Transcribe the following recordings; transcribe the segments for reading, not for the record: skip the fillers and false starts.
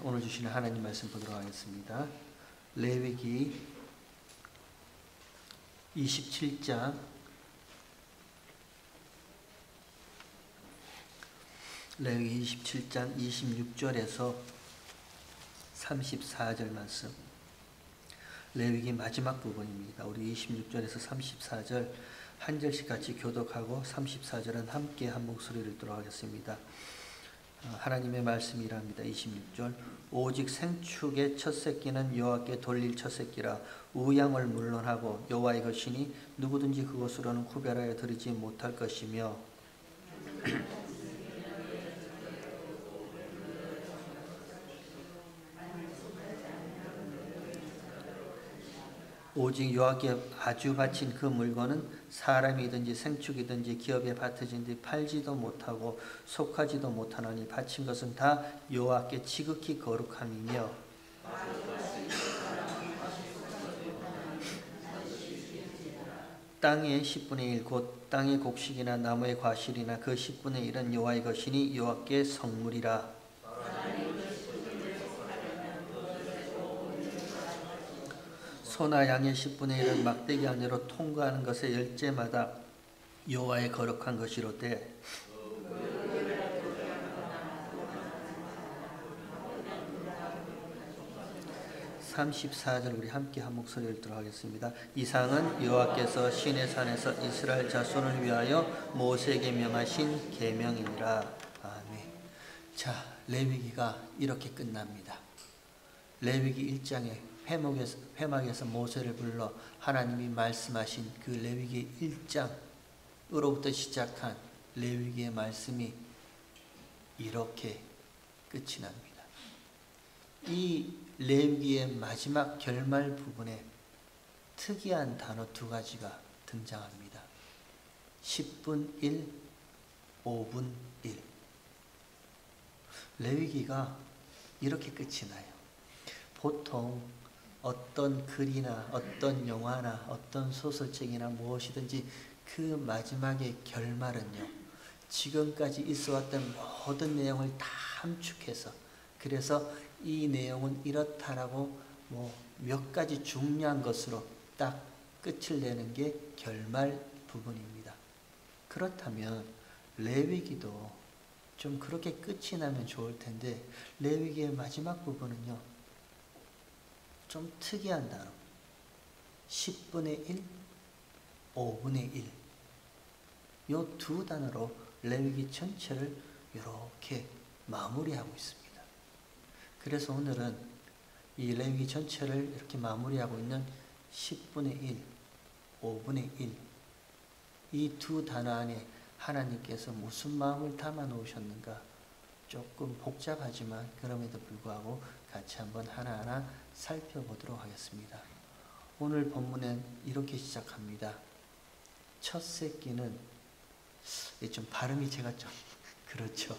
오늘 주시는 하나님 말씀 보도록 하겠습니다. 레위기 27장 26절에서 34절 말씀. 레위기 마지막 부분입니다. 우리 26절에서 34절 한 절씩 같이 교독하고 34절은 함께 한 목소리를 읽도록 하겠습니다. 하나님의 말씀이랍니다. 26절. 오직 생축의 첫 새끼는 여호와께 돌릴 첫 새끼라. 우양을 물론하고 여호와의 것이니 누구든지 그것으로는 구별하여 드리지 못할 것이며 오직 여호와께 아주 바친 그 물건은 사람이든지 생축이든지 기업에 받쳐진지 팔지도 못하고 속하지도 못하나니 바친 것은 다 여호와께 지극히 거룩함이며 땅의 10분의 1 곧 땅의 곡식이나 나무의 과실이나 그 10분의 1은 여호와의 것이니 여호와께 성물이라. 소나 양의 10분의 1은 막대기 안으로 통과하는 것의 열째마다 여호와의 거룩한 것이로되 34절 우리 함께 한 목소리 읽도록 하겠습니다. 이상은 여호와께서 시내산에서 이스라엘 자손을 위하여 모세에게 명하신 계명이니라. 아멘. 자, 레위기가 이렇게 끝납니다. 레위기 1장에 회막에서 모세를 불러 하나님이 말씀하신 그 레위기 1장으로부터 시작한 레위기의 말씀이 이렇게 끝이 납니다. 이 레위기의 마지막 결말 부분에 특이한 단어 두 가지가 등장합니다. 10분 1, 5분 1. 레위기가 이렇게 끝이 나요. 보통 어떤 글이나 어떤 영화나 어떤 소설책이나 무엇이든지 그 마지막의 결말은요, 지금까지 있어왔던 모든 내용을 다 함축해서, 그래서 이 내용은 이렇다라고 몇 가지 중요한 것으로 딱 끝을 내는 게 결말 부분입니다. 그렇다면 레위기도 좀 그렇게 끝이 나면 좋을 텐데, 레위기의 마지막 부분은요 좀 특이한 단어. 10분의 1, 5분의 1. 요 두 단어로 레위기 전체를 이렇게 마무리하고 있습니다. 그래서 오늘은 이 레위기 전체를 이렇게 마무리하고 있는 10분의 1, 5분의 1. 이 두 단어 안에 하나님께서 무슨 마음을 담아 놓으셨는가? 조금 복잡하지만 그럼에도 불구하고 같이 한번 하나하나 살펴보도록 하겠습니다. 오늘 본문은 이렇게 시작합니다. 첫 새끼는, 좀 발음이 제가 좀 그렇죠.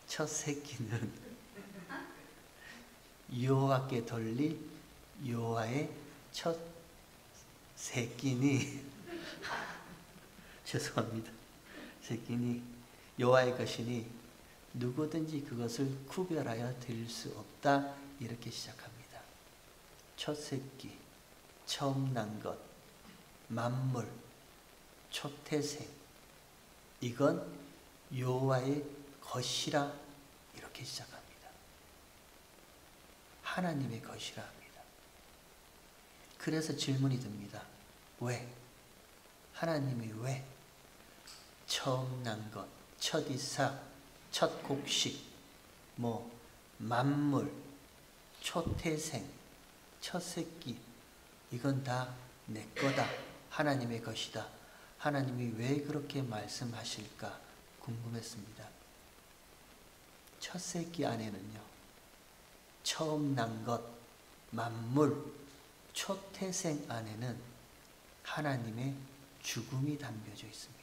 첫 새끼는 여호와께 돌릴 여호와의 첫 새끼니 죄송합니다. 새끼니 여호와의 것이니 누구든지 그것을 구별하여 드릴 수 없다. 이렇게 시작합니다. 첫 새끼, 처음 난 것, 만물, 초태생, 이건 여호와의 것이라. 이렇게 시작합니다. 하나님의 것이라 합니다. 그래서 질문이 듭니다. 왜? 하나님이 왜 처음 난 것, 첫 이삭, 첫 곡식, 만물, 초태생, 첫 새끼, 이건 다 내 거다. 하나님의 것이다. 하나님이 왜 그렇게 말씀하실까 궁금했습니다. 첫 새끼 안에는요, 처음 난 것, 만물, 초태생 안에는 하나님의 죽음이 담겨져 있습니다.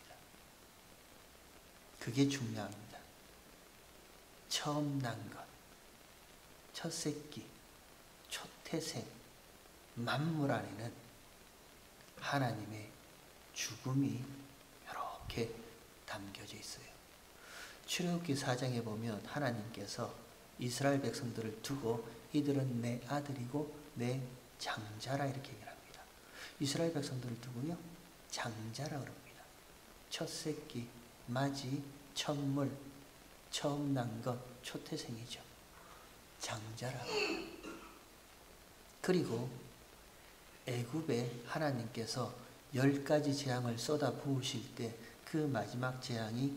그게 중요합니다. 처음 난 것, 첫 새끼, 초태생, 만물 안에는 하나님의 죽음이 이렇게 담겨져 있어요. 출애굽기 4장에 보면 하나님께서 이스라엘 백성들을 두고 이들은 내 아들이고 내 장자라 이렇게 얘기를 합니다. 이스라엘 백성들을 두고요, 장자라 그럽니다. 첫 새끼, 맞이, 첫물, 처음 난 것, 초태생이죠. 장자라. 그리고 애굽에 하나님께서 10가지 재앙을 쏟아 부으실 때 그 마지막 재앙이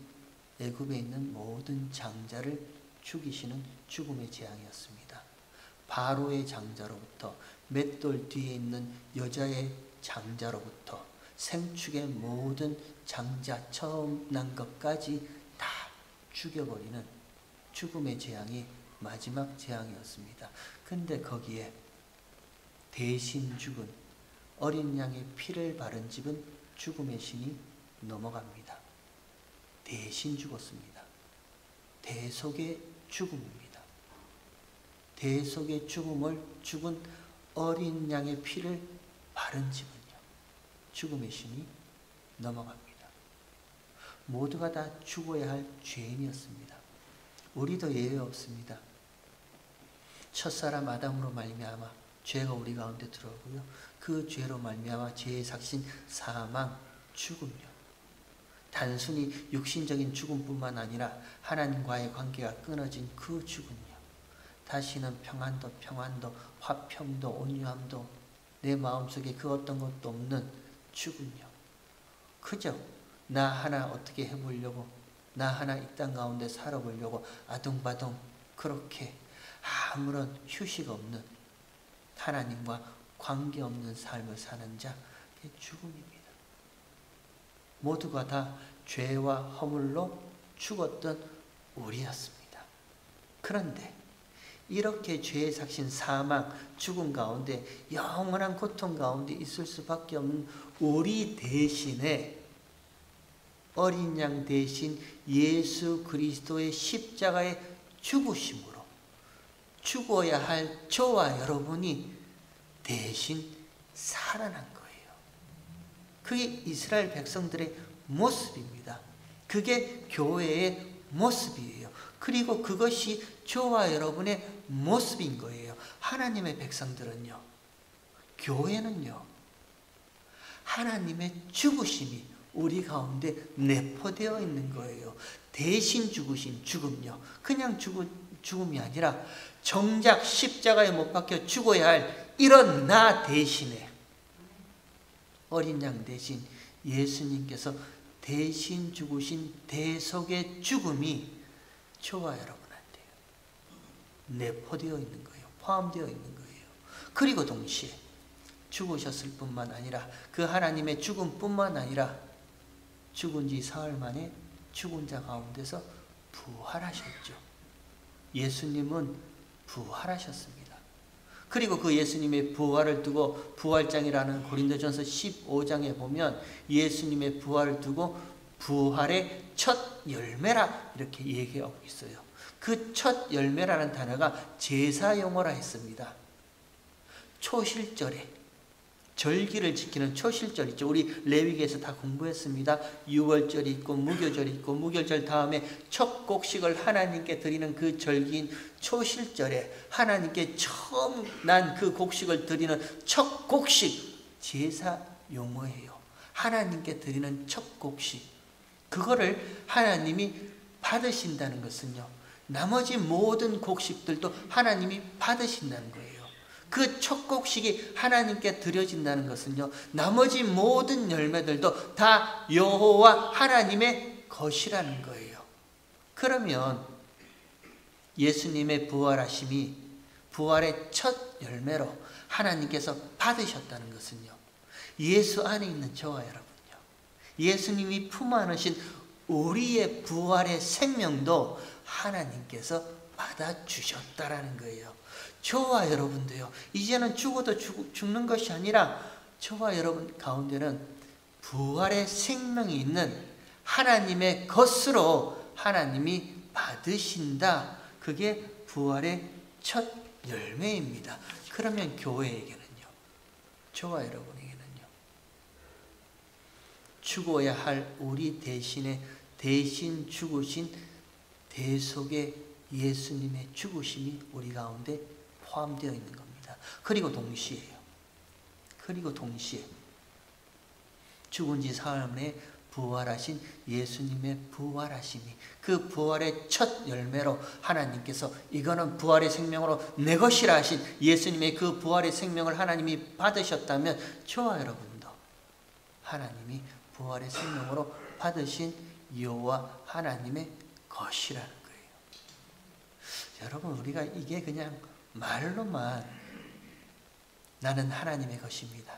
애굽에 있는 모든 장자를 죽이시는 죽음의 재앙이었습니다. 바로의 장자로부터, 맷돌 뒤에 있는 여자의 장자로부터 생축의 모든 장자, 처음 난 것까지 다 죽여버리는 죽음의 재앙이 마지막 재앙이었습니다. 근데 거기에 대신 죽은 어린 양의 피를 바른 집은 죽음의 신이 넘어갑니다. 대신 죽었습니다. 대속의 죽음입니다. 대속의 죽음을 죽은 어린 양의 피를 바른 집은요, 죽음의 신이 넘어갑니다. 모두가 다 죽어야 할 죄인이었습니다. 우리도 예외 없습니다. 첫사람 아담으로 말미암아 죄가 우리 가운데 들어오고요, 그 죄로 말미암아 죄의 삭신 사망, 죽음요. 단순히 육신적인 죽음뿐만 아니라 하나님과의 관계가 끊어진 그 죽음요. 다시는 평안도, 화평도, 온유함도, 내 마음속에 그 어떤 것도 없는 죽음요. 그저 나 하나 어떻게 해보려고, 나 하나 이 땅 가운데 살아보려고 아둥바둥 그렇게 아무런 휴식 없는, 하나님과 관계없는 삶을 사는 자, 그게 죽음입니다. 모두가 다 죄와 허물로 죽었던 우리였습니다. 그런데 이렇게 죄의 삭신 사망, 죽음 가운데 영원한 고통 가운데 있을 수밖에 없는 우리 대신에 어린 양 대신 예수 그리스도의 십자가의 죽으심으로 죽어야 할 저와 여러분이 대신 살아난 거예요. 그게 이스라엘 백성들의 모습입니다. 그게 교회의 모습이에요. 그리고 그것이 저와 여러분의 모습인 거예요. 하나님의 백성들은요, 교회는요, 하나님의 죽으심이 우리 가운데 내포되어 있는 거예요. 대신 죽으신 죽음요. 그냥 죽음이 아니라 정작 십자가에 못 박혀 죽어야 할 이런 나 대신에 어린 양 대신 예수님께서 대신 죽으신 대속의 죽음이 저와 여러분한테 내포되어 있는 거예요. 포함되어 있는 거예요. 그리고 동시에 죽으셨을 뿐만 아니라 그 하나님의 죽음뿐만 아니라 죽은 지 사흘 만에 죽은 자 가운데서 부활하셨죠. 예수님은 부활하셨습니다. 그리고 그 예수님의 부활을 두고 부활장이라는 고린도전서 15장에 보면 예수님의 부활을 두고 부활의 첫 열매라 이렇게 얘기하고 있어요. 그 첫 열매라는 단어가 제사 용어라 했습니다. 초실절에 절기를 지키는 초실절 있죠. 우리 레위기에서 다 공부했습니다. 유월절이 있고 무교절이 있고 무교절 다음에 첫 곡식을 하나님께 드리는 그 절기인 초실절에 하나님께 처음 난 그 곡식을 드리는 첫 곡식, 제사 용어예요. 하나님께 드리는 첫 곡식. 그거를 하나님이 받으신다는 것은요, 나머지 모든 곡식들도 하나님이 받으신다는 거예요. 그 첫 곡식이 하나님께 드려진다는 것은요, 나머지 모든 열매들도 다 여호와 하나님의 것이라는 거예요. 그러면 예수님의 부활하심이 부활의 첫 열매로 하나님께서 받으셨다는 것은요, 예수 안에 있는 저와 여러분요, 예수님이 품 안으신 우리의 부활의 생명도 하나님께서 받아주셨다라는 거예요. 저와 여러분도요, 이제는 죽어도 죽는 것이 아니라 저와 여러분 가운데는 부활의 생명이 있는 하나님의 것으로 하나님이 받으신다. 그게 부활의 첫 열매입니다. 그러면 교회에게는요, 저와 여러분에게는요, 죽어야 할 우리 대신에 대신 죽으신 대속의 예수님의 죽으심이 우리 가운데 포함되어 있는 겁니다. 그리고 동시에 죽은 지 사흘 만에 부활하신 예수님의 부활하심이, 그 부활의 첫 열매로 하나님께서 이거는 부활의 생명으로 내 것이라 하신 예수님의 그 부활의 생명을 하나님이 받으셨다면 저와 여러분도 하나님이 부활의 생명으로 받으신 여호와 하나님의 것이라는 거예요. 여러분, 우리가 이게 그냥 말로만 나는 하나님의 것입니다,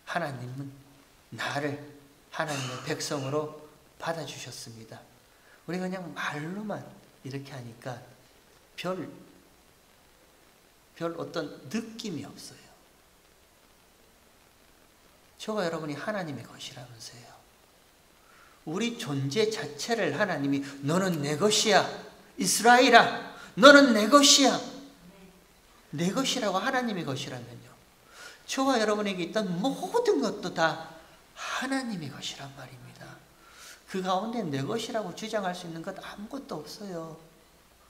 하나님은 나를 하나님의 백성으로 받아주셨습니다, 우리가 그냥 말로만 이렇게 하니까 별 어떤 느낌이 없어요. 저와 여러분이 하나님의 것이라면서요. 우리 존재 자체를 하나님이 너는 내 것이야, 이스라엘아 너는 내 것이야, 내 것이라고 하나님의 것이라면요, 저와 여러분에게 있던 모든 것도 다 하나님의 것이란 말입니다. 그 가운데 내 것이라고 주장할 수 있는 것 아무것도 없어요.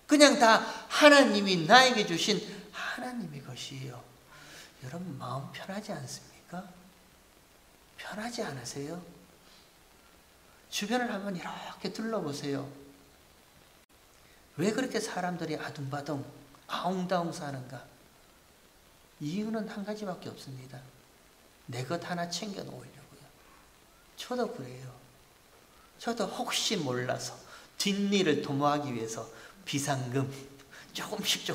그냥 다 하나님이 나에게 주신 하나님의 것이에요. 여러분, 마음 편하지 않습니까? 편하지 않으세요? 주변을 한번 이렇게 둘러보세요. 왜 그렇게 사람들이 아둥바둥 아웅다웅 사는가? 이유는 한 가지밖에 없습니다. 내 것 하나 챙겨 놓으려고요. 저도 그래요. 저도 혹시 몰라서 뒷일을 도모하기 위해서 비상금 조금씩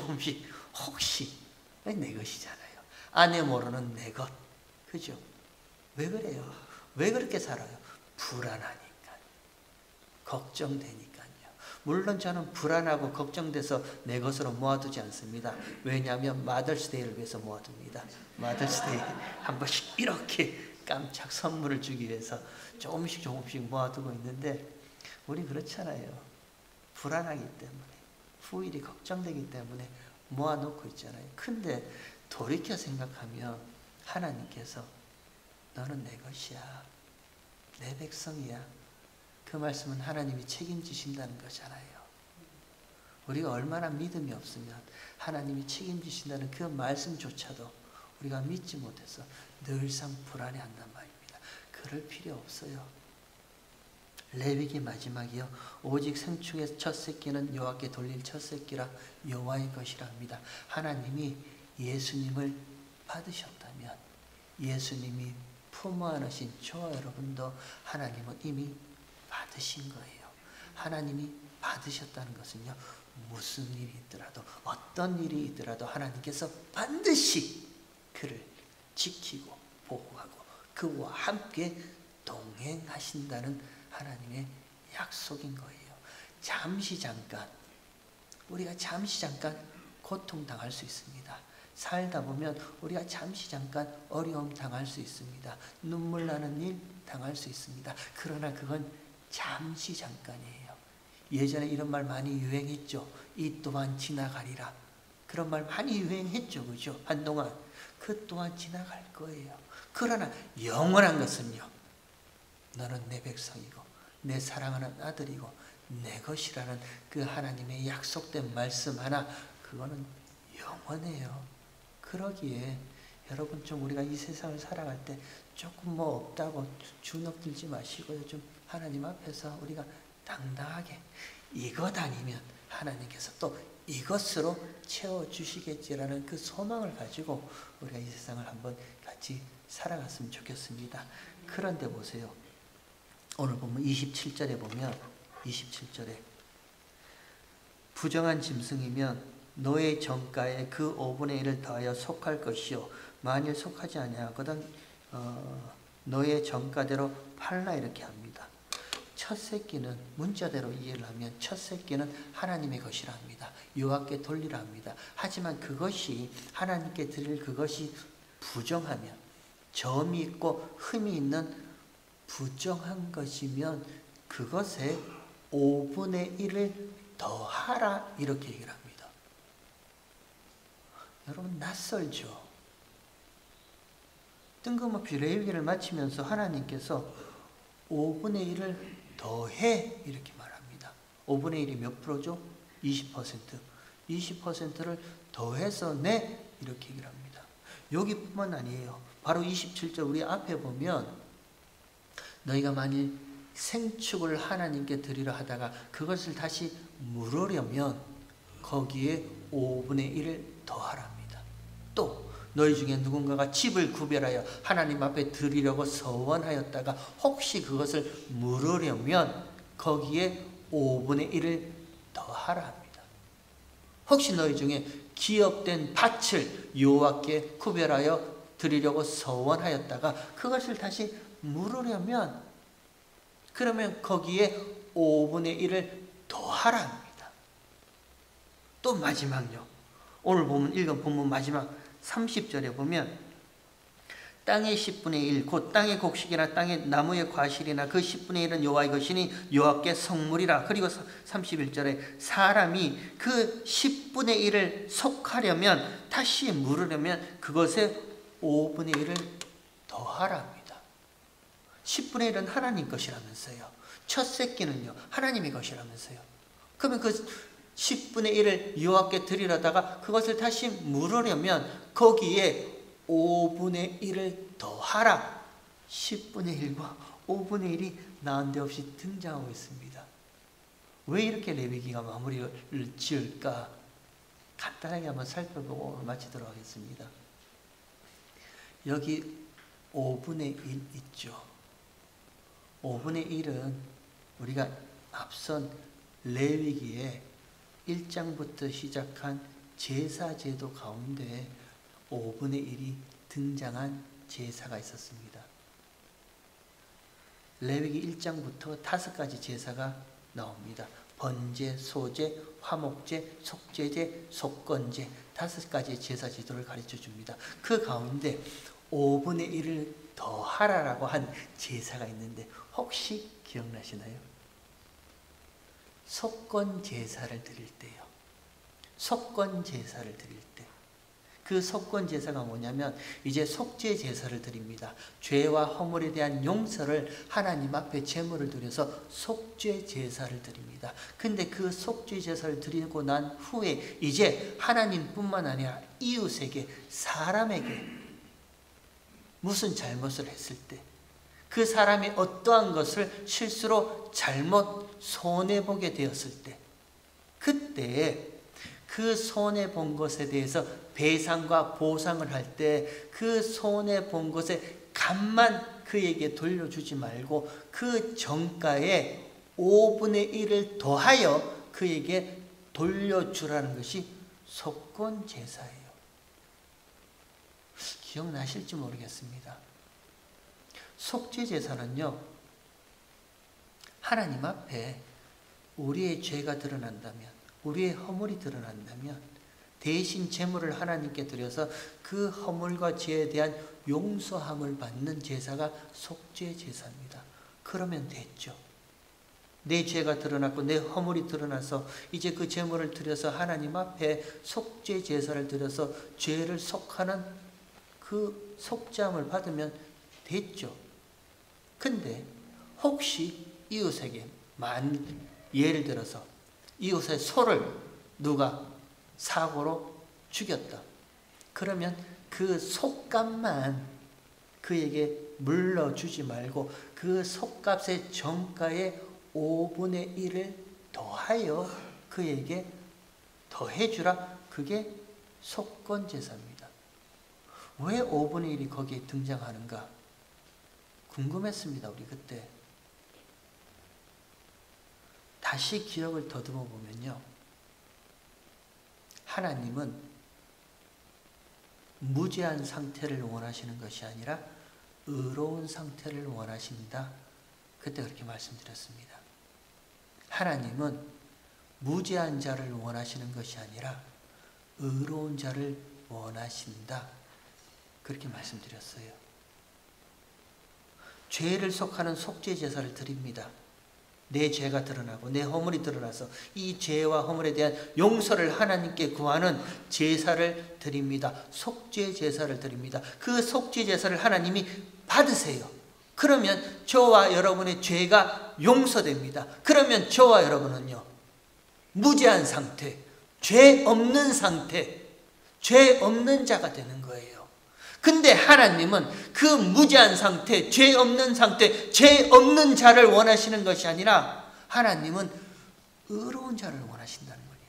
혹시, 내 것이잖아요. 아내 모르는 내 것. 그죠? 왜 그래요? 왜 그렇게 살아요? 불안하니까, 걱정되니까요. 물론 저는 불안하고 걱정돼서 내 것으로 모아두지 않습니다. 왜냐하면 마더스데이를 위해서 모아둡니다. 마더스데이 한 번씩 이렇게 깜짝 선물을 주기 위해서 조금씩 모아두고 있는데, 우리 그렇잖아요. 불안하기 때문에, 후일이 걱정되기 때문에 모아놓고 있잖아요. 근데 돌이켜 생각하면 하나님께서 너는 내 것이야, 내 백성이야, 그 말씀은 하나님이 책임지신다는 거잖아요. 우리가 얼마나 믿음이 없으면 하나님이 책임지신다는 그 말씀조차도 우리가 믿지 못해서 늘상 불안해한단 말입니다. 그럴 필요 없어요. 레위기 마지막이요. 오직 생축의 첫 새끼는 여호와께 돌릴 첫 새끼라 여호와의 것이라 합니다. 하나님이 예수님을 받으셨다면, 예수님이 품어 안으신 저와 여러분도 하나님은 이미 받으신 거예요. 하나님이 받으셨다는 것은요, 무슨 일이 있더라도, 어떤 일이 있더라도 하나님께서 반드시 그를 지키고 보호하고 그와 함께 동행하신다는 하나님의 약속인 거예요. 우리가 잠시 잠깐 고통당할 수 있습니다. 살다 보면 우리가 잠시 잠깐 어려움 당할 수 있습니다. 눈물 나는 일 당할 수 있습니다. 그러나 그건 잠시 잠깐이에요. 예전에 이런 말 많이 유행했죠. 이 또한 지나가리라. 그런 말 많이 유행했죠. 그죠? 한동안. 그 또한 지나갈 거예요. 그러나 영원한 것은요, 너는 내 백성이고 내 사랑하는 아들이고 내 것이라는 그 하나님의 약속된 말씀 하나, 그거는 영원해요. 그러기에 여러분, 좀 우리가 이 세상을 살아갈 때 조금 없다고 주눅들지 마시고요. 좀 하나님 앞에서 우리가 당당하게 이것 아니면 하나님께서 또 이것으로 채워주시겠지라는 그 소망을 가지고 우리가 이 세상을 한번 같이 살아갔으면 좋겠습니다. 그런데 보세요. 오늘 보면 27절에 보면 27절에 부정한 짐승이면 너의 정가에 그 5분의 1을 더하여 속할 것이요 만일 속하지 아니하거든 너의 정가대로 팔라, 이렇게 합니다. 첫 새끼는 문자대로 이해를 하면 첫 새끼는 하나님의 것이라 합니다. 여호와께 돌리라 합니다. 하지만 그것이 하나님께 드릴 그것이 부정하면, 점이 있고 흠이 있는 부정한 것이면 그것에 5분의 1을 더하라, 이렇게 얘기를 합니다. 여러분, 낯설죠? 뜬금없이 레위기를 마치면서 하나님께서 5분의 1을 더해, 이렇게 말합니다. 5분의 1이 몇 프로죠? 20%. 20%를 더해서 내 이렇게 얘기를 합니다. 여기뿐만 아니에요. 바로 27절 우리 앞에 보면 너희가 만일 생축을 하나님께 드리려 하다가 그것을 다시 물으려면 거기에 5분의 1을 더하랍니다. 또 너희 중에 누군가가 집을 구별하여 하나님 앞에 드리려고 서원하였다가 혹시 그것을 물으려면 거기에 5분의 1을 더하라 합니다. 혹시 너희 중에 기업된 밭을 여호와께 구별하여 드리려고 서원하였다가 그것을 다시 물으려면 그러면 거기에 5분의 1을 더하라 합니다. 또 마지막요. 오늘 보면 읽은 본문 마지막 30절에 보면 땅의 10분의 1 곧 땅의 곡식이나 땅의 나무의 과실이나 그 10분의 1은 여호와의 것이니 여호와께 성물이라. 그리고 31절에 사람이 그 10분의 1을 속하려면 다시 물으려면 그것에 5분의 1을 더하라 합니다. 10분의 1은 하나님 것이라면서요. 첫 새끼는요 하나님의 것이라면서요. 그러면 그 10분의 1을 여호와께 드리려다가 그것을 다시 물으려면 거기에 5분의 1을 더하라. 10분의 1과 5분의 1이 난데없이 등장하고 있습니다. 왜 이렇게 레위기가 마무리를 지을까? 간단하게 한번 살펴보고 마치도록 하겠습니다. 여기 5분의 1 있죠. 5분의 1은 우리가 앞선 레위기에 1장부터 시작한 제사제도 가운데 5분의 1이 등장한 제사가 있었습니다. 레위기 1장부터 5가지 제사가 나옵니다. 번제, 소제, 화목제, 속죄제, 속건제 5가지 제사 제도를 가르쳐 줍니다. 그 가운데 5분의 1을 더하라라고 한 제사가 있는데 혹시 기억나시나요? 속건 제사를 드릴 때요. 속건 제사를 드릴 때. 그 속건 제사가 뭐냐면 이제 속죄 제사를 드립니다. 죄와 허물에 대한 용서를 하나님 앞에 제물을 드려서 속죄 제사를 드립니다. 근데 그 속죄 제사를 드리고 난 후에 이제 하나님뿐만 아니라 이웃에게 사람에게 무슨 잘못을 했을 때 그 사람이 어떠한 것을 실수로 잘못 손해보게 되었을 때 그때 그 손해본 것에 대해서 배상과 보상을 할 때 그 손해본 것의 값만 그에게 돌려주지 말고 그 정가에 5분의 1을 더하여 그에게 돌려주라는 것이 속건 제사예요. 기억나실지 모르겠습니다. 속죄 제사는요, 하나님 앞에 우리의 죄가 드러난다면, 우리의 허물이 드러난다면 대신 제물을 하나님께 드려서 그 허물과 죄에 대한 용서함을 받는 제사가 속죄 제사입니다. 그러면 됐죠. 내 죄가 드러났고 내 허물이 드러나서 이제 그 제물을 드려서 하나님 앞에 속죄 제사를 드려서 죄를 속하는 그 속죄함을 받으면 됐죠. 근데 혹시 이웃에게 예를 들어서 이웃의 소를 누가 사고로 죽였다. 그러면 그 속값만 그에게 물러주지 말고 그 속값의 정가에 5분의 1을 더하여 그에게 더해주라. 그게 속건제사입니다. 왜 5분의 1이 거기에 등장하는가? 궁금했습니다. 우리 그때. 다시 기억을 더듬어 보면요. 하나님은 무죄한 상태를 원하시는 것이 아니라 의로운 상태를 원하신다. 그때 그렇게 말씀드렸습니다. 하나님은 무죄한 자를 원하시는 것이 아니라 의로운 자를 원하신다. 그렇게 말씀드렸어요. 죄를 속하는 속죄 제사를 드립니다. 내 죄가 드러나고 내 허물이 드러나서 이 죄와 허물에 대한 용서를 하나님께 구하는 제사를 드립니다. 속죄 제사를 드립니다. 그 속죄 제사를 하나님이 받으세요. 그러면 저와 여러분의 죄가 용서됩니다. 그러면 저와 여러분은요, 무죄한 상태, 죄 없는 상태, 죄 없는 자가 되는 거예요. 근데 하나님은 그 무죄한 상태, 죄 없는 상태, 죄 없는 자를 원하시는 것이 아니라 하나님은 의로운 자를 원하신다는 거예요.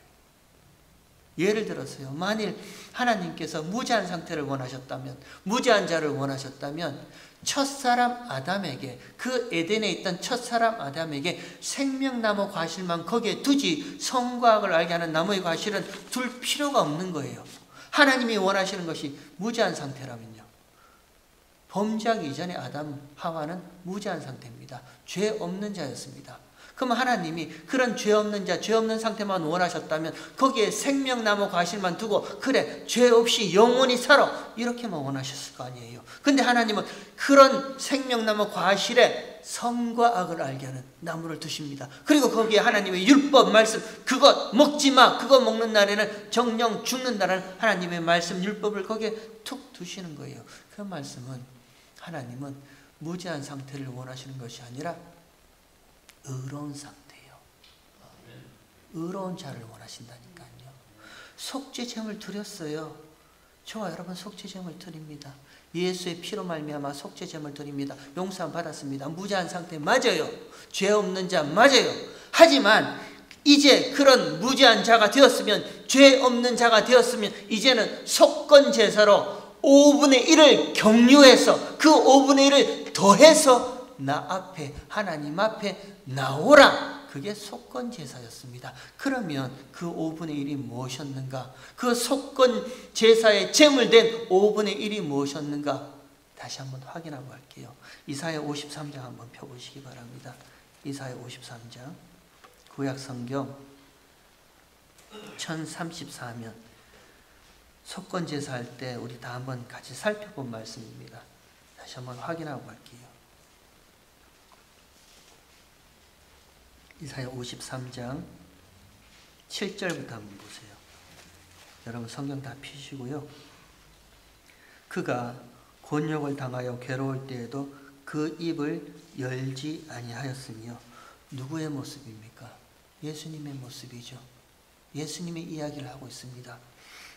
예를 들어서요, 만일 하나님께서 무죄한 상태를 원하셨다면, 무죄한 자를 원하셨다면 첫사람 아담에게, 그 에덴에 있던 첫사람 아담에게 생명나무 과실만 거기에 두지 선과 악을 알게 하는 나무의 과실은 둘 필요가 없는 거예요. 하나님이 원하시는 것이 무죄한 상태라면요, 범죄하기 이전에 아담, 하와는 무죄한 상태입니다. 죄 없는 자였습니다. 그럼 하나님이 그런 죄 없는 자, 죄 없는 상태만 원하셨다면 거기에 생명나무 과실만 두고 그래, 죄 없이 영원히 살아, 이렇게만 원하셨을 거 아니에요. 근데 하나님은 그런 생명나무 과실에 선과 악을 알게 하는 나무를 두십니다. 그리고 거기에 하나님의 율법 말씀, 그것 먹지 마, 그거 먹는 날에는 정령 죽는다는 하나님의 말씀, 율법을 거기에 툭 두시는 거예요. 그 말씀은, 하나님은 무죄한 상태를 원하시는 것이 아니라 의로운 상태예요. 의로운 자를 원하신다니까요. 속죄제물 드렸어요. 저와 여러분 속죄제물 드립니다. 예수의 피로 말미암아 속죄제물 드립니다. 용서함 받았습니다. 무죄한 상태 맞아요. 죄 없는 자 맞아요. 하지만 이제 그런 무죄한 자가 되었으면, 죄 없는 자가 되었으면 이제는 속건제사로 5분의 1을 경유해서 그 5분의 1을 더해서 나 앞에, 하나님 앞에 나오라. 그게 속건제사였습니다. 그러면 그 5분의 1이 무엇이었는가? 그 속건제사의 제물된 5분의 1이 무엇이었는가? 다시 한번 확인하고 할게요. 이사야 53장 한번 펴보시기 바랍니다. 이사야 53장, 구약성경 1034면 속건제사 할 때 우리 다 한번 같이 살펴본 말씀입니다. 다시 한번 확인하고 갈게요. 이사야 53장 7절부터 한번 보세요. 여러분 성경 다 펴시고요. 그가 곤욕을 당하여 괴로울 때에도 그 입을 열지 아니하였으며, 누구의 모습입니까? 예수님의 모습이죠. 예수님의 이야기를 하고 있습니다.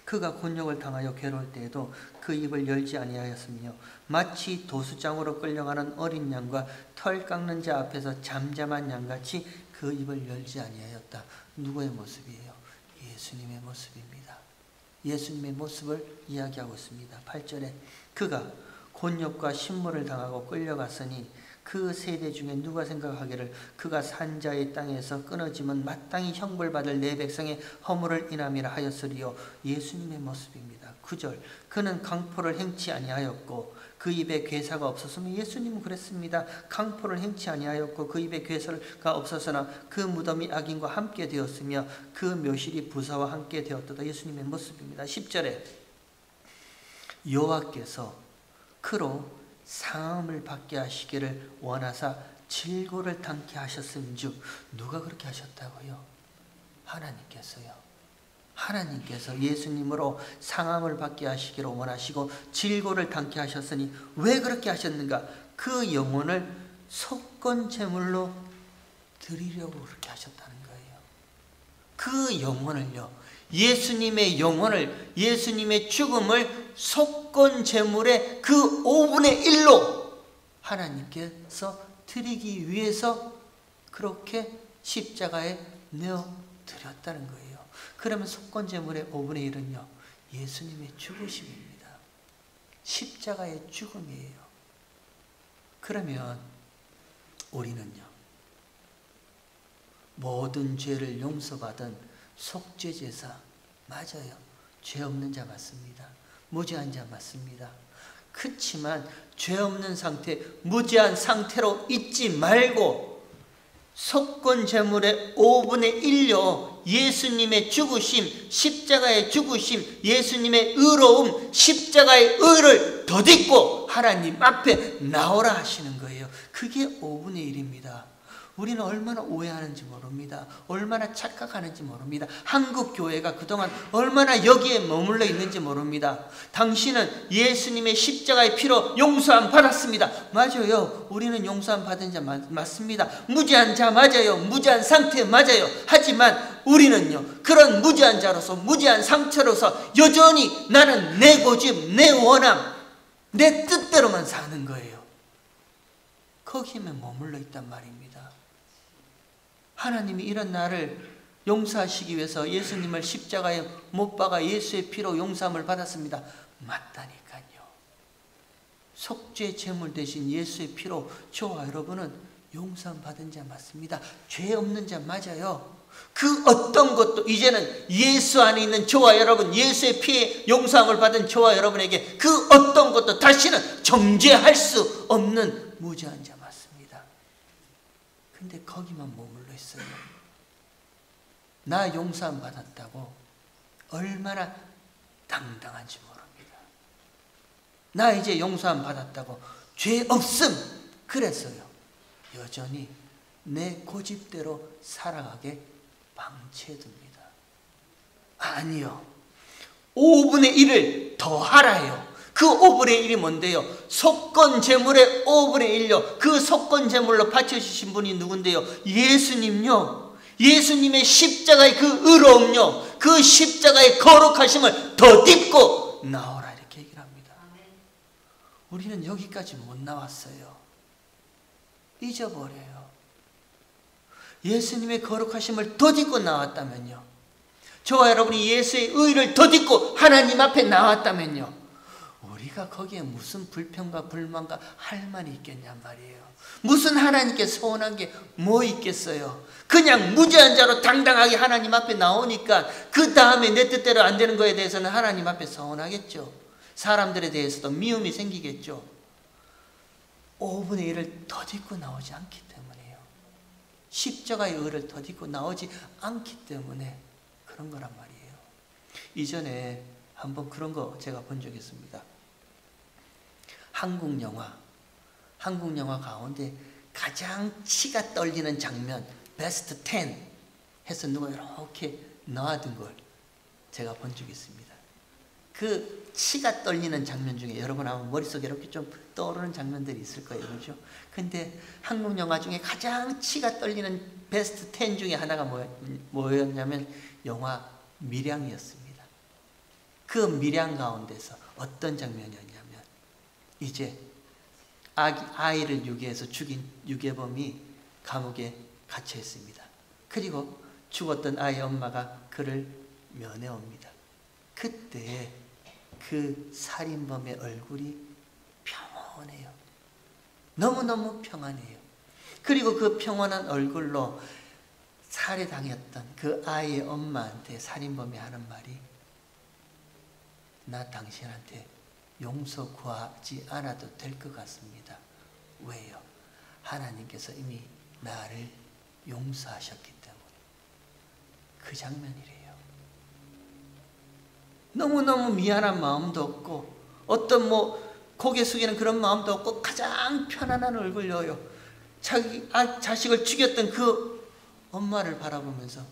그가 곤욕을 당하여 괴로울 때에도 그 입을 열지 아니하였으며, 마치 도수장으로 끌려가는 어린 양과 털 깎는 자 앞에서 잠잠한 양같이 그 입을 열지 아니하였다. 누구의 모습이에요? 예수님의 모습입니다. 예수님의 모습을 이야기하고 있습니다. 8절에 그가 곤욕과 신물을 당하고 끌려갔으니 그 세대 중에 누가 생각하기를 그가 산자의 땅에서 끊어지면 마땅히 형벌받을 내 백성의 허물을 인함이라 하였으리요. 예수님의 모습입니다. 9절 그는 강포를 행치 아니하였고 그 입에 괴사가 없었으면, 예수님은 그랬습니다. 강포를 행치 아니하였고 그 입에 괴사가 없었으나 그 무덤이 악인과 함께 되었으며 그 묘실이 부사와 함께 되었다. 예수님의 모습입니다. 10절에 여호와께서 그로 상함을 받게 하시기를 원하사 질고를 당케 하셨음즉, 누가 그렇게 하셨다고요? 하나님께서요. 하나님께서 예수님으로 상함을 받게 하시기를 원하시고 질고를 당케 하셨으니 왜 그렇게 하셨는가? 그 영혼을 속건제물로 드리려고 그렇게 하셨다는 거예요. 그 영혼을요, 예수님의 영혼을, 예수님의 죽음을 속건제물의 그 5분의 1로 하나님께서 드리기 위해서 그렇게 십자가에 내어드렸다는 거예요. 그러면 속건제물의 5분의 1은요, 예수님의 죽으심입니다. 십자가의 죽음이에요. 그러면 우리는요, 모든 죄를 용서받은 속죄제사 맞아요. 죄 없는 자 맞습니다. 무죄한 자 맞습니다. 그렇지만 죄 없는 상태, 무죄한 상태로 있지 말고 속건제물의 5분의 1요, 예수님의 죽으심, 십자가의 죽으심, 예수님의 의로움, 십자가의 의를 덧입고 하나님 앞에 나오라 하시는 거예요. 그게 5분의 1입니다. 우리는 얼마나 오해하는지 모릅니다. 얼마나 착각하는지 모릅니다. 한국 교회가 그동안 얼마나 여기에 머물러 있는지 모릅니다. 당신은 예수님의 십자가의 피로 용서함 받았습니다. 맞아요. 우리는 용서함 받은 자 맞습니다. 무죄한 자 맞아요. 무죄한 상태 맞아요. 하지만 우리는요, 그런 무죄한 자로서, 무죄한 상처로서 여전히 나는 내 고집, 내 원함, 내 뜻대로만 사는 거예요. 거기에만 머물러 있단 말입니다. 하나님이 이런 나를 용서하시기 위해서 예수님을 십자가에 못 박아 예수의 피로 용서함을 받았습니다. 맞다니까요. 속죄 제물 대신 예수의 피로 저와 여러분은 용서함 받은 자 맞습니다. 죄 없는 자 맞아요. 그 어떤 것도 이제는 예수 안에 있는 저와 여러분, 예수의 피에 용서함을 받은 저와 여러분에게 그 어떤 것도 다시는 정죄할 수 없는 무죄한 자 맞습니다. 근데 거기만 머물러 있어요. 나 용서함 받았다고 얼마나 당당한지 모릅니다. 나 이제 용서함 받았다고 죄 없음 그래서요 여전히 내 고집대로 살아가게 방치해둡니다. 아니요, 5분의 1을 더 하라요. 그 5분의 1이 뭔데요? 속건 제물의 5분의 1요. 그 속건 제물로 바쳐주신 분이 누군데요? 예수님요. 예수님의 십자가의 그 의로움요, 그 십자가의 거룩하심을 덧입고 나오라 이렇게 얘기를 합니다. 우리는 여기까지 못 나왔어요. 잊어버려요. 예수님의 거룩하심을 덧입고 나왔다면요, 저와 여러분이 예수의 의를 덧입고 하나님 앞에 나왔다면요, 우리가 거기에 무슨 불평과 불만과 할 말이 있겠냔 말이에요. 무슨 하나님께 서운한 게 뭐 있겠어요. 그냥 무죄한 자로 당당하게 하나님 앞에 나오니까 그 다음에 내 뜻대로 안 되는 거에 대해서는 하나님 앞에 서운하겠죠. 사람들에 대해서도 미움이 생기겠죠. 5분의 1을 덧입고 나오지 않기 때문에요. 십자가의 의를 덧입고 나오지 않기 때문에 그런 거란 말이에요. 이전에 한번 그런 거 제가 본 적이 있습니다. 한국 영화 가운데 가장 치가 떨리는 장면 베스트 10 해서 누가 이렇게 넣어둔 걸 제가 본 적이 있습니다. 그 치가 떨리는 장면 중에 여러분 아마 머릿속에 이렇게 좀 떠오르는 장면들이 있을 거예요. 그렇죠? 근데 한국 영화 중에 가장 치가 떨리는 베스트 10 중에 하나가 뭐였냐면 영화 밀양이었습니다. 그 밀양 가운데서 어떤 장면이었냐면 이제 아이를 유괴해서 죽인 유괴범이 감옥에 갇혀 있습니다. 그리고 죽었던 아이의 엄마가 그를 면회옵니다. 그때 그 살인범의 얼굴이 평온해요. 너무너무 평안해요. 그리고 그 평온한 얼굴로 살해당했던 그 아이의 엄마한테 살인범이 하는 말이, 나 당신한테 용서 구하지 않아도 될 것 같습니다. 왜요? 하나님께서 이미 나를 용서하셨기 때문에. 그 장면이래요. 너무너무 미안한 마음도 없고 어떤 고개 숙이는 그런 마음도 없고 가장 편안한 얼굴로요, 자기 자식을 죽였던 그 엄마를 바라보면서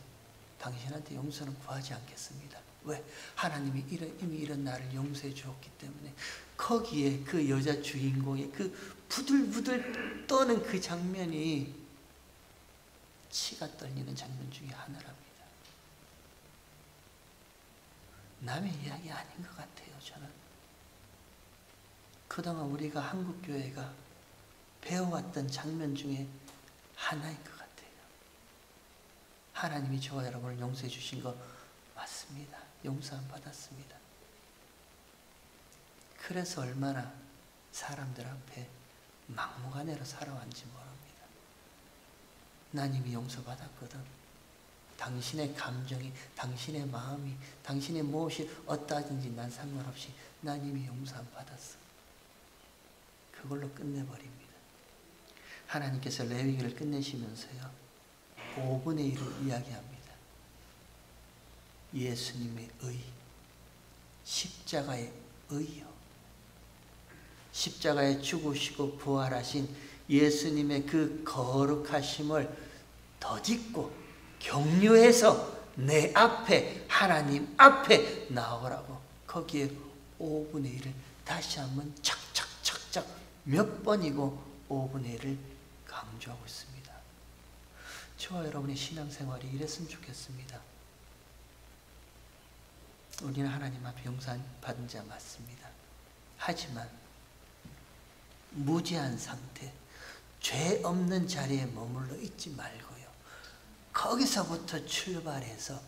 당신한테 용서는 구하지 않겠습니다. 왜? 하나님이 이미 이런 나를 용서해 주었기 때문에. 거기에 그 여자 주인공의 그 부들부들 떠는 그 장면이 치가 떨리는 장면 중에 하나랍니다. 남의 이야기 아닌 것 같아요. 저는 그동안 우리가 한국교회가 배워왔던 장면 중에 하나인 것 같아요. 하나님이 저와 여러분을 용서해 주신 거 맞습니다. 용서함 받았습니다. 그래서 얼마나 사람들 앞에 막무가내로 살아왔는지 모릅니다. 난 이미 용서받았거든. 당신의 감정이, 당신의 마음이, 당신의 무엇이 어떠하든지 난 상관없이 난 이미 용서함 받았어. 그걸로 끝내버립니다. 하나님께서 레위기를 끝내시면서요 5분의 1을 이야기합니다. 예수님의 의, 십자가의 의요. 십자가에 죽으시고 부활하신 예수님의 그 거룩하심을 덧입고 경유해서 내 앞에, 하나님 앞에 나오라고 거기에 5분의 1을 다시 한번 착착착착 몇 번이고 5분의 1을 강조하고 있습니다. 저와 여러분의 신앙생활이 이랬으면 좋겠습니다. 우리는 하나님 앞에 용서받은 자 맞습니다. 하지만 무죄한 상태, 죄 없는 자리에 머물러 있지 말고요. 거기서부터 출발해서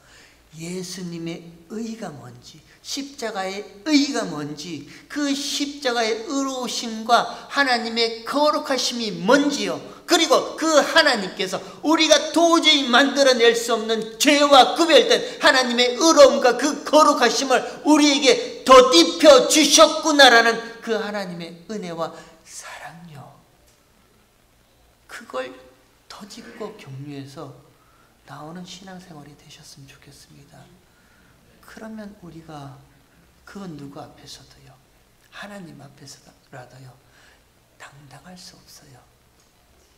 예수님의 의가 뭔지, 십자가의 의가 뭔지, 그 십자가의 의로우심과 하나님의 거룩하심이 뭔지요. 그리고 그 하나님께서 우리가 도저히 만들어낼 수 없는 죄와 구별된 하나님의 의로움과 그 거룩하심을 우리에게 덧입혀 주셨구나라는 그 하나님의 은혜와 사랑요. 그걸 덧입고 격려해서 나오는 신앙생활이 되셨으면 좋겠습니다. 그러면 우리가 그 누구 앞에서도요, 하나님 앞에서라도요, 당당할 수 없어요.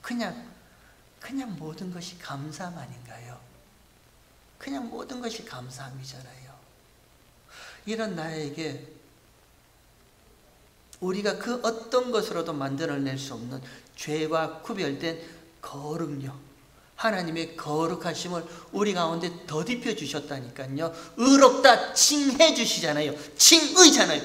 그냥 모든 것이 감사함 아닌가요? 그냥 모든 것이 감사함이잖아요. 이런 나에게 우리가 그 어떤 것으로도 만들어낼 수 없는 죄와 구별된 거룩요, 하나님의 거룩하심을 우리 가운데 덧입혀 주셨다니까요. 의롭다 칭해 주시잖아요. 칭의잖아요.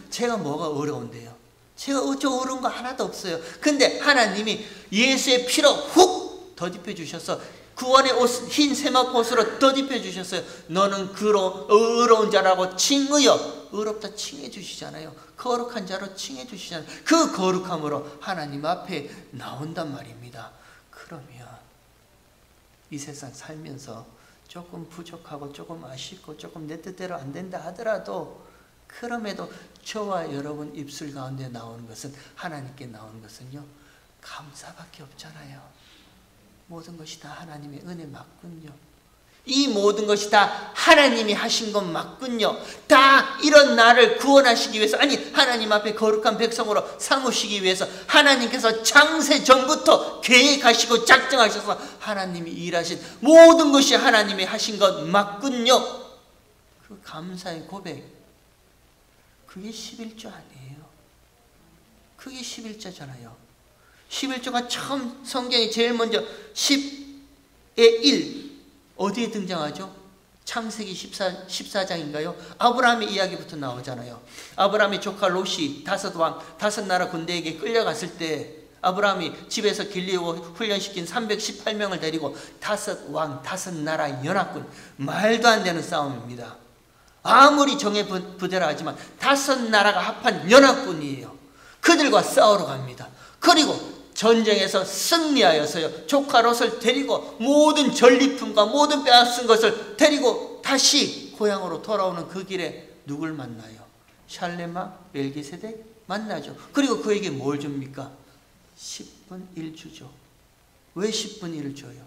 제가 뭐가 어려운데요? 제가 어쩌 어려운 거 하나도 없어요. 근데 하나님이 예수의 피로 훅 덧입혀 주셔서 구원의 옷, 흰 세마포 옷으로 덧입혀 주셨어요. 너는 의로운 자라고 칭의여, 의롭다 칭해 주시잖아요. 거룩한 자로 칭해 주시잖아요. 그 거룩함으로 하나님 앞에 나온단 말입니다. 그러면 이 세상 살면서 조금 부족하고 조금 아쉽고 조금 내 뜻대로 안 된다 하더라도, 그럼에도 저와 여러분 입술 가운데 나오는 것은, 하나님께 나오는 것은요, 감사밖에 없잖아요. 모든 것이 다 하나님의 은혜 맞군요. 이 모든 것이 다 하나님이 하신 것 맞군요. 다 이런 나를 구원하시기 위해서, 아니 하나님 앞에 거룩한 백성으로 삼으시기 위해서 하나님께서 창세 전부터 계획하시고 작정하셔서 하나님이 일하신 모든 것이 하나님이 하신 것 맞군요. 그 감사의 고백, 그게 11조 아니에요. 그게 11조잖아요. 11조가 처음 성경에 제일 먼저 10의 1 어디에 등장하죠? 창세기 14장인가요? 아브라함의 이야기부터 나오잖아요. 아브라함의 조카 롯이 5왕, 5나라 군대에게 끌려갔을 때 아브라함이 집에서 길리고 훈련시킨 318명을 데리고 5왕, 5나라 연합군, 말도 안 되는 싸움입니다. 아무리 정예 부대라 하지만 5나라가 합한 연합군이에요. 그들과 싸우러 갑니다. 그리고 전쟁에서 승리하여서요, 조카 롯을 데리고 모든 전리품과 모든 빼앗은 것을 데리고 다시 고향으로 돌아오는 그 길에 누굴 만나요? 샬레마 멜기세덱 만나죠. 그리고 그에게 뭘 줍니까? 10분 1 주죠. 왜 10분 1을 줘요?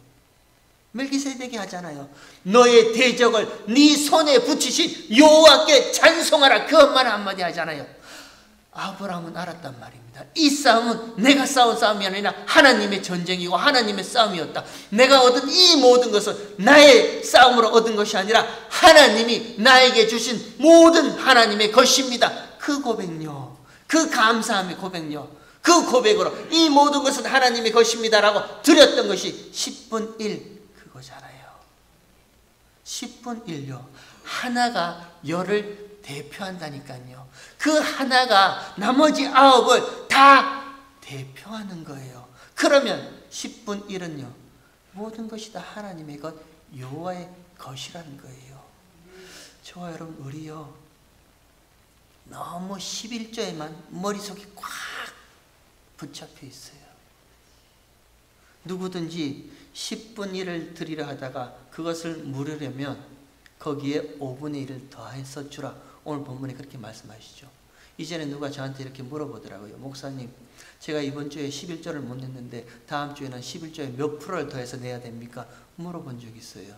멜기세덱이 하잖아요. 너의 대적을 네 손에 붙이신 여호와께 찬송하라. 그것만 한마디 하잖아요. 아브라함은 알았단 말입니다. 이 싸움은 내가 싸운 싸움이 아니라 하나님의 전쟁이고 하나님의 싸움이었다. 내가 얻은 이 모든 것은 나의 싸움으로 얻은 것이 아니라 하나님이 나에게 주신 모든 하나님의 것입니다. 그 고백요, 그 감사함의 고백요, 그 고백으로 이 모든 것은 하나님의 것입니다라고 드렸던 것이 10분 1 그거잖아요. 10분 1요. 하나가 열을 대표한다니까요. 그 하나가 나머지 9을 다 대표하는 거예요. 그러면 10분 1은요, 모든 것이 다 하나님의 것, 여호와의 것이라는 거예요. 저와 여러분, 우리요, 너무 11조에만 머릿속이 꽉 붙잡혀 있어요. 누구든지 10분 1을 드리려 하다가 그것을 물으려면 거기에 5분의 1을 더해서 주라. 오늘 본문에 그렇게 말씀하시죠. 이전에 누가 저한테 이렇게 물어보더라고요. 목사님, 제가 이번 주에 11조를 못 냈는데 다음 주에는 11조에 몇 프로를 더해서 내야 됩니까? 물어본 적 있어요.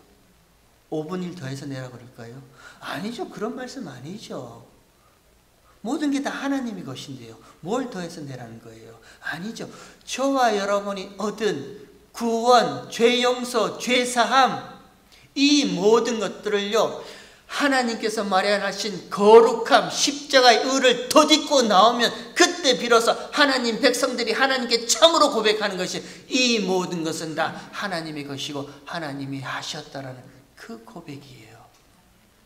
5분 1 더해서 내라 그럴까요? 아니죠. 그런 말씀 아니죠. 모든 게 다 하나님의 것인데요. 뭘 더해서 내라는 거예요? 아니죠. 저와 여러분이 얻은 구원, 죄 용서, 죄 사함, 이 모든 것들을요, 하나님께서 마련하신 거룩함, 십자가의 의를 덧입고 나오면 그때 비로소 하나님 백성들이 하나님께 참으로 고백하는 것이 이 모든 것은 다 하나님의 것이고 하나님이 하셨다라는 그 고백이에요.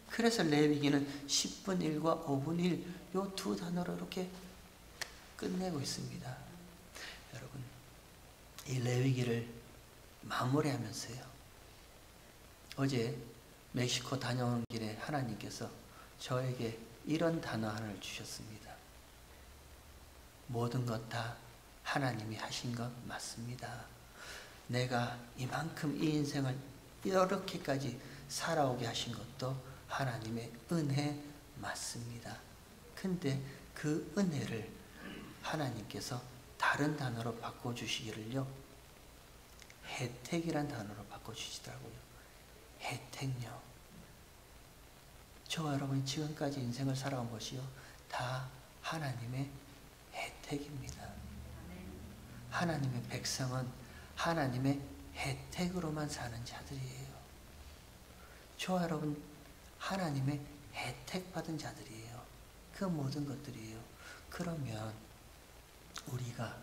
그래서 레위기는 10분 1과 5분 1, 요 두 단어로 이렇게 끝내고 있습니다. 여러분, 이 레위기를 마무리하면서요, 어제 멕시코 다녀오는 길에 하나님께서 저에게 이런 단어 하나를 주셨습니다. 모든 것 다 하나님이 하신 것 맞습니다. 내가 이만큼 이 인생을 이렇게까지 살아오게 하신 것도 하나님의 은혜 맞습니다. 근데 그 은혜를 하나님께서 다른 단어로 바꿔주시기를요, 혜택이란 단어로 바꿔주시더라고요. 혜택요. 저와 여러분이 지금까지 인생을 살아온 것이요, 다 하나님의 혜택입니다. 하나님의 백성은 하나님의 혜택으로만 사는 자들이에요. 저와 여러분, 하나님의 혜택 받은 자들이에요. 그 모든 것들이에요. 그러면 우리가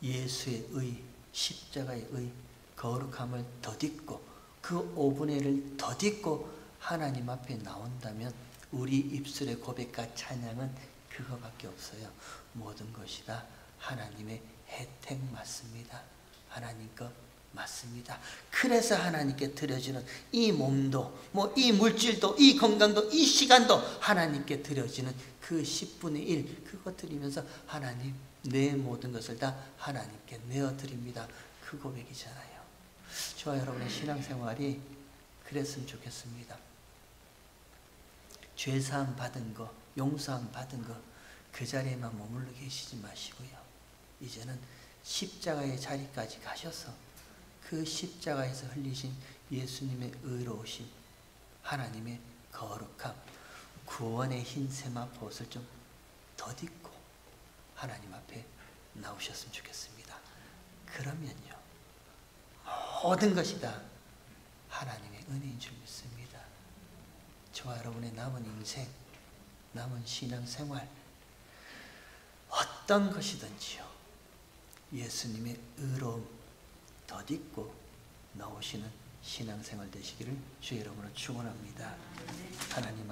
예수의 의, 십자가의 의, 거룩함을 덧입고 그 5분의 1을 덧입고 하나님 앞에 나온다면 우리 입술의 고백과 찬양은 그거밖에 없어요. 모든 것이 다 하나님의 혜택 맞습니다. 하나님 것 맞습니다. 그래서 하나님께 드려지는 이 몸도, 이 물질도, 이 건강도, 이 시간도 하나님께 드려지는 그 10분의 1, 그것 드리면서 하나님, 내 모든 것을 다 하나님께 내어드립니다. 그 고백이잖아요. 저와 여러분의 신앙생활이 그랬으면 좋겠습니다. 죄사함 받은 거, 용서함 받은 거, 그 자리에만 머물러 계시지 마시고요, 이제는 십자가의 자리까지 가셔서 그 십자가에서 흘리신 예수님의 의로우심, 하나님의 거룩함, 구원의 흰 세마포옷을 좀 덧입고 하나님 앞에 나오셨으면 좋겠습니다. 그러면요, 모든 것이 다 하나님의 은혜인 줄 믿습니다. 저와 여러분의 남은 인생, 남은 신앙생활, 어떤 것이든지요, 예수님의 의로움 덧입고 나오시는 신앙생활 되시기를 주의 이름으로 축원합니다. 하나님